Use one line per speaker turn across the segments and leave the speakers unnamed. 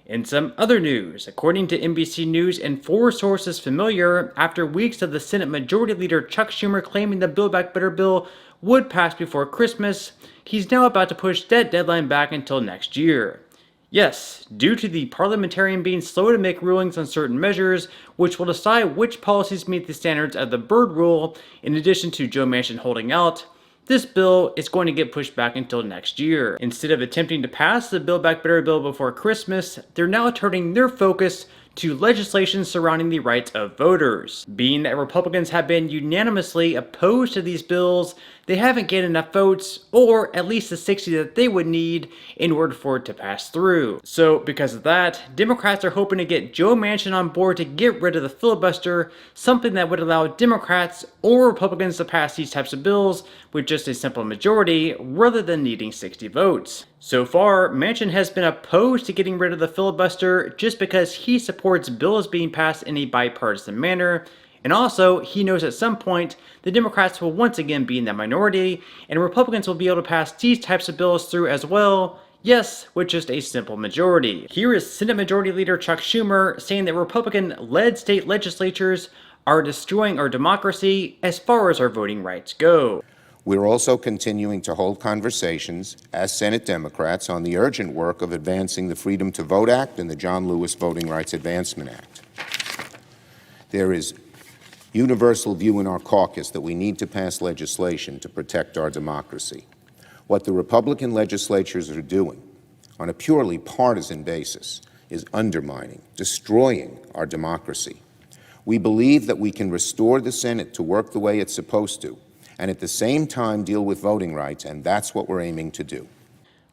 In some other news, according to NBC News and four sources familiar, after weeks of the Senate Majority Leader Chuck Schumer claiming the Build Back Better bill would pass before Christmas, he's now about to push that deadline back until next year. Yes, due to the parliamentarian being slow to make rulings on certain measures, which will decide which policies meet the standards of the Byrd Rule, in addition to Joe Manchin holding out, this bill is going to get pushed back until next year. Instead of attempting to pass the Build Back Better bill before Christmas, they're now turning their focus to legislation surrounding the rights of voters. Being that Republicans have been unanimously opposed to these bills, they haven't gained enough votes, or at least the 60 that they would need in order for it to pass through. So because of that, Democrats are hoping to get Joe Manchin on board to get rid of the filibuster, something that would allow Democrats or Republicans to pass these types of bills with just a simple majority rather than needing 60 votes. So far, Manchin has been opposed to getting rid of the filibuster just because he supports bills being passed in a bipartisan manner, and also he knows at some point the Democrats will once again be in that minority, and Republicans will be able to pass these types of bills through as well, yes, with just a simple majority. Here is Senate Majority Leader Chuck Schumer saying that Republican-led state legislatures are destroying our democracy as far as our voting rights go.
We're also continuing to hold conversations as Senate Democrats on the urgent work of advancing the Freedom to Vote Act and the John Lewis Voting Rights Advancement Act. There is universal view in our caucus that we need to pass legislation to protect our democracy. What the Republican legislatures are doing on a purely partisan basis is undermining, destroying our democracy. We believe that we can restore the Senate to work the way it's supposed to, and at the same time deal with voting rights, and that's what we're aiming to do.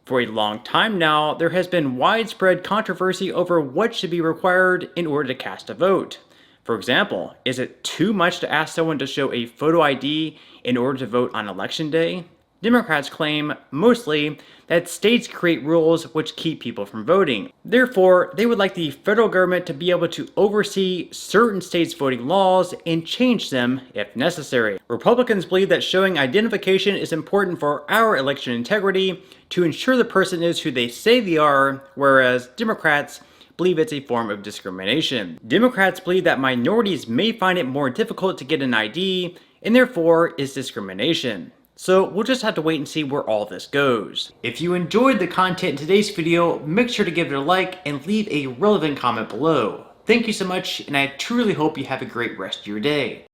For a long time now, there has been widespread controversy over what should be required in order to cast a vote. For example, is it too much to ask someone to show a photo ID in order to vote on Election Day? Democrats claim, mostly, that states create rules which keep people from voting. Therefore, they would like the federal government to be able to oversee certain states' voting laws and change them if necessary. Republicans believe that showing identification is important for our election integrity to ensure the person is who they say they are, whereas Democrats believe it's a form of discrimination. Democrats believe that minorities may find it more difficult to get an ID, and therefore is discrimination. So we'll just have to wait and see where all this goes. If you enjoyed the content in today's video, make sure to give it a like and leave a relevant comment below. Thank you so much, and I truly hope you have a great rest of your day.